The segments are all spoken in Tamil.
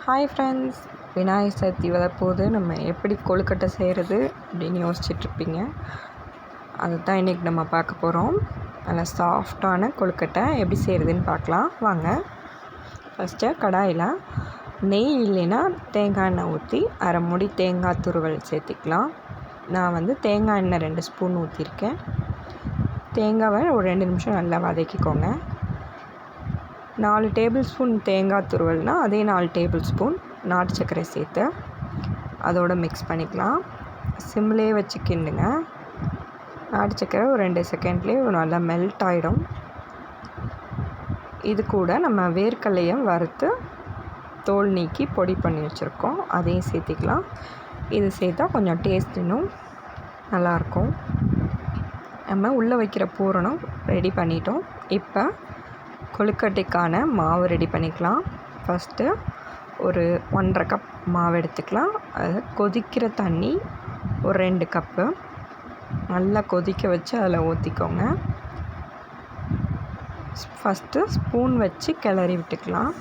ஹாய் ஃப்ரெண்ட்ஸ், விநாயகர் சதுர்த்தி வரப்போது நம்ம எப்படி கொழுக்கட்டை செய்கிறது அப்படின்னு யோசிச்சுட்ருப்பீங்க. அதை தான் இன்றைக்கி நம்ம பார்க்க போகிறோம். நல்லா சாஃப்டான கொழுக்கட்டை எப்படி செய்கிறதுன்னு பார்க்கலாம் வாங்க. ஃபஸ்ட்டு கடாயில் நெய் இல்லைன்னா தேங்காய் எண்ணெய் ஊற்றி அரை மூடி தேங்காய் துருவல் சேர்த்திக்கலாம். நான் தேங்காய் எண்ணெய் 2 ஸ்பூன் ஊற்றிருக்கேன். தேங்காவை ஒரு 2 நிமிஷம் நல்லா வதக்கிக்கோங்க. 4 டேபிள் ஸ்பூன் தேங்காய் துருவல்னால் அதே 4 டேபிள் ஸ்பூன் நாட்டு சர்க்கரை சேர்த்து அதோடு மிக்ஸ் பண்ணிக்கலாம். சிம்லேயே வச்சு கிண்டுங்க. நாட்டு சர்க்கரை ஒரு 2 செகண்ட்லேயே நல்லா மெல்ட் ஆகிடும். இது கூட நம்ம வேர்க்கடலையை வறுத்து தோல் நீக்கி பொடி பண்ணி வச்சுருக்கோம், அதையும் சேர்த்திக்கலாம். இது சேர்த்தா கொஞ்சம் டேஸ்ட் இன்னும் நல்லாயிருக்கும். நம்ம உள்ளே வைக்கிற பூரணம் ரெடி பண்ணிட்டோம். இப்போ கொழுக்கட்டைக்கான மாவு ரெடி பண்ணிக்கலாம். ஃபஸ்ட்டு ஒரு 1.5 கப் மாவு எடுத்துக்கலாம். அது கொதிக்கிற தண்ணி ஒரு 2 கப்பு நல்லா கொதிக்க வச்சு அதில் ஊற்றிக்கோங்க. ஃபஸ்ட்டு ஸ்பூன் வச்சு கிளறி விட்டுக்கலாம்.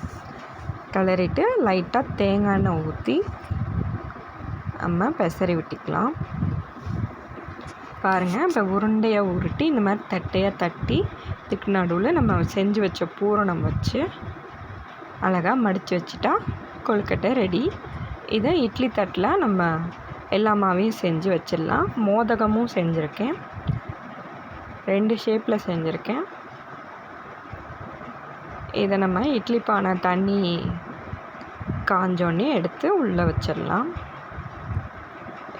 கிளறிட்டு லைட்டாக தேங்காய் எண்ணெய் ஊற்றி நம்ம பெசரி விட்டுக்கலாம். பாருங்கள், இப்போ உருண்டையை உருட்டி இந்த மாதிரி தட்டையாக தட்டி இதுக்கு நடுவில் நம்ம செஞ்சு வச்ச பூரணம் வச்சு அழகாக மடித்து வச்சுட்டா கொழுக்கட்டை ரெடி. இதை இட்லி தட்டில் நம்ம எல்லா மாவையும் செஞ்சு வச்சிடலாம். மோதகமும் செஞ்சுருக்கேன், 2 ஷேப்பில் செஞ்சுருக்கேன். இதை நம்ம இட்லி பானை தண்ணி காஞ்சோடனே எடுத்து உள்ளே வச்சிடலாம்.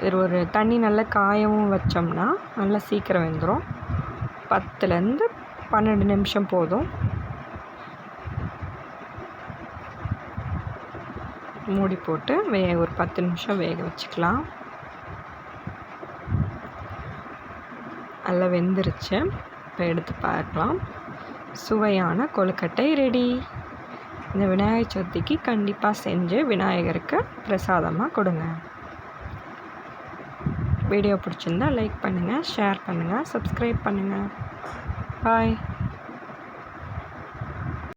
இது ஒரு தண்ணி நல்லா காயவும் வச்சோம்னா நல்லா சீக்கிரம் வெந்துடும். 10லேருந்து 12 நிமிஷம் போதும். மூடி போட்டு ஒரு 10 நிமிஷம் வேக வச்சுக்கலாம். நல்லா வெந்துருச்சு. இப்போ எடுத்து பார்க்கலாம். சுவையான கொழுக்கட்டை ரெடி. இந்த விநாயகர் சதுர்த்திக்கு கண்டிப்பாக செஞ்சு விநாயகருக்கு பிரசாதமாக கொடுங்க. வீடியோ பிடிச்சிருந்தா லைக் பண்ணுங்கள், ஷேர் பண்ணுங்கள், சப்ஸ்கிரைப் பண்ணுங்கள். பாய்.